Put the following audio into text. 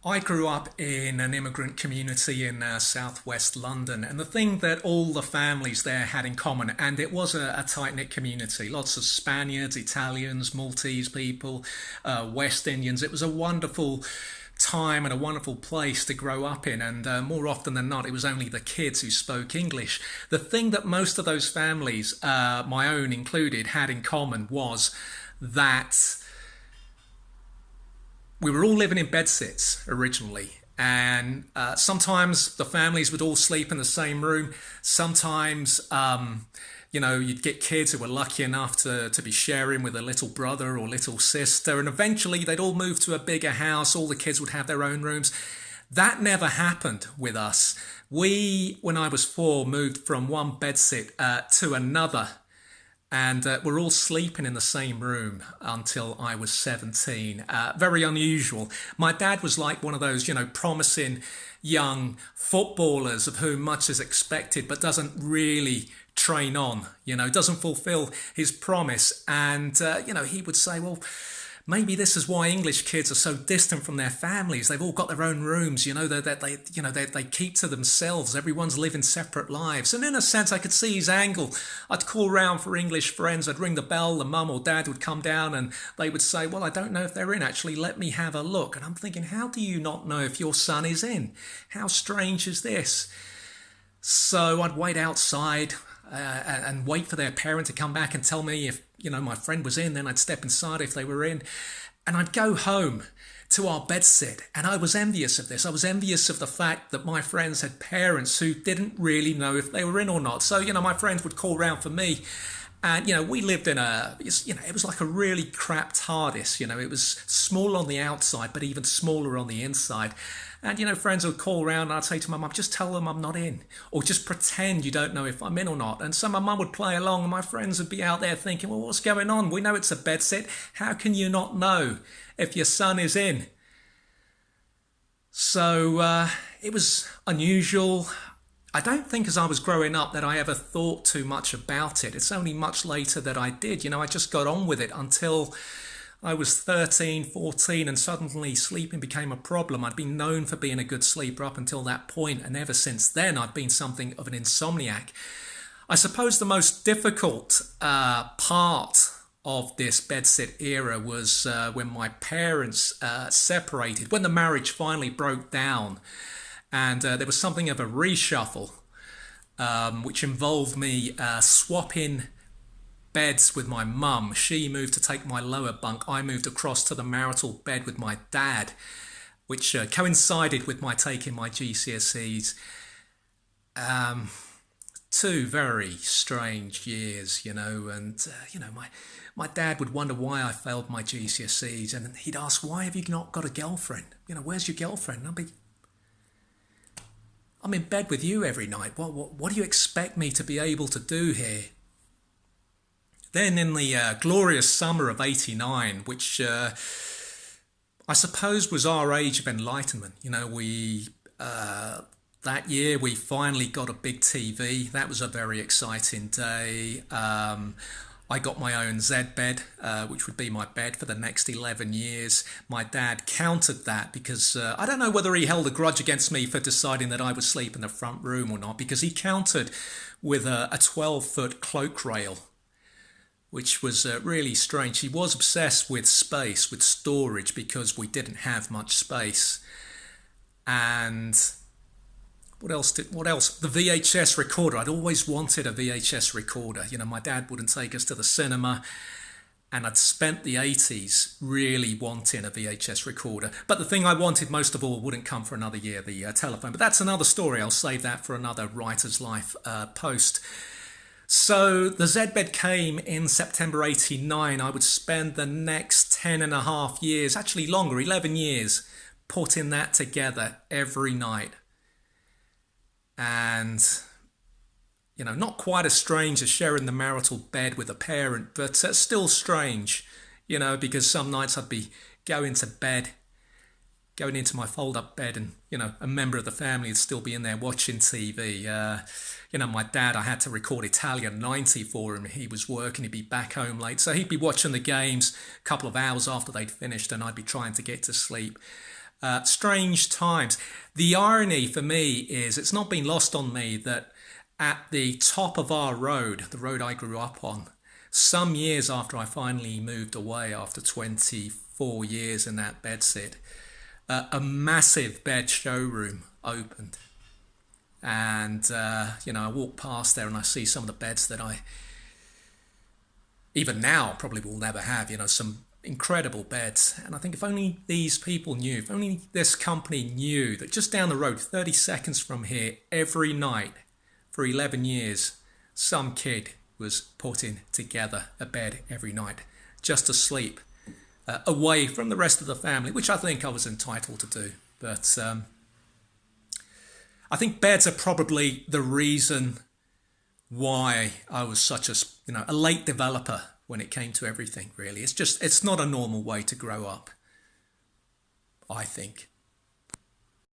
I grew up in an immigrant community in southwest London, and the thing that all the families there had in common, and it was a tight knit community, lots of Spaniards, Italians, Maltese people, West Indians. It was a wonderful time and a wonderful place to grow up in, and more often than not, it was only the kids who spoke English. The thing that most of those families, my own included, had in common was that we were all living in bedsits originally, and sometimes the families would all sleep in the same room. Sometimes, you'd get kids who were lucky enough to be sharing with a little brother or little sister, and eventually they'd all move to a bigger house. All the kids would have their own rooms. That never happened with us. We, when I was 4, moved from one bedsit to another, and we're all sleeping in the same room until I was 17. Very unusual. My dad was like one of those, promising young footballers of whom much is expected but doesn't really train on, doesn't fulfill his promise. And, he would say, well, maybe this is why English kids are so distant from their families. They've all got their own rooms, they keep to themselves. Everyone's living separate lives. And in a sense, I could see his angle. I'd call round for English friends. I'd ring the bell. The mum or dad would come down and they would say, well, I don't know if they're in. Actually, let me have a look. And I'm thinking, how do you not know if your son is in? How strange is this? So I'd wait outside and wait for their parent to come back and tell me if my friend was in. Then I'd step inside if they were in, and I'd go home to our bedsit. And I was envious of this. I was envious of the fact that my friends had parents who didn't really know if they were in or not. So my friends would call round for me. And, we lived in it was like a really crap TARDIS. It was small on the outside, but even smaller on the inside. And, friends would call around and I'd say to my mum, just tell them I'm not in. Or just pretend you don't know if I'm in or not. And so my mum would play along and my friends would be out there thinking, well, what's going on? We know it's a bedsit. How can you not know if your son is in? So it was unusual. I don't think as I was growing up that I ever thought too much about it. It's only much later that I did. I just got on with it until I was 13, 14, and suddenly sleeping became a problem. I'd been known for being a good sleeper up until that point, and ever since then I've been something of an insomniac. I suppose the most difficult part of this bedsit era was when my parents separated, when the marriage finally broke down. And there was something of a reshuffle, which involved me swapping beds with my mum. She moved to take my lower bunk. I moved across to the marital bed with my dad, which coincided with my taking my GCSEs. 2 very strange years, and, my dad would wonder why I failed my GCSEs, and he'd ask, why have you not got a girlfriend? Where's your girlfriend? And I'd be, I'm in bed with you every night. What do you expect me to be able to do here? Then in the glorious summer of '89, which I suppose was our age of enlightenment, that year we finally got a big TV. That was a very exciting day. I got my own Z bed, which would be my bed for the next 11 years. My dad countered that because I don't know whether he held a grudge against me for deciding that I would sleep in the front room or not, because he countered with a 12-foot cloak rail, which was really strange. He was obsessed with space, with storage, because we didn't have much space. And what else? The VHS recorder. I'd always wanted a VHS recorder. My dad wouldn't take us to the cinema, and I'd spent the 80s really wanting a VHS recorder. But the thing I wanted most of all wouldn't come for another year, the telephone. But that's another story. I'll save that for another Writer's Life post. So the Z-bed came in September '89. I would spend the next 10 and a half years, actually longer, 11 years, putting that together every night. And, not quite as strange as sharing the marital bed with a parent, but still strange, because some nights I'd be going to bed, going into my fold-up bed, and, a member of the family would still be in there watching TV. My dad, I had to record Italian 90 for him. He was working, he'd be back home late. So he'd be watching the games a couple of hours after they'd finished, and I'd be trying to get to sleep. Strange times. The irony for me is it's not been lost on me that at the top of our road, the road I grew up on, some years after I finally moved away after 24 years in that bedsit, a massive bed showroom opened. And, I walk past there and I see some of the beds that I, even now, probably will never have, some incredible beds. And I think if only these people knew, if only this company knew that just down the road, 30 seconds from here, every night for 11 years, some kid was putting together a bed every night just to sleep away from the rest of the family, which I think I was entitled to do. But I think beds are probably the reason why I was such a late developer when it came to everything, really. It's not a normal way to grow up, I think.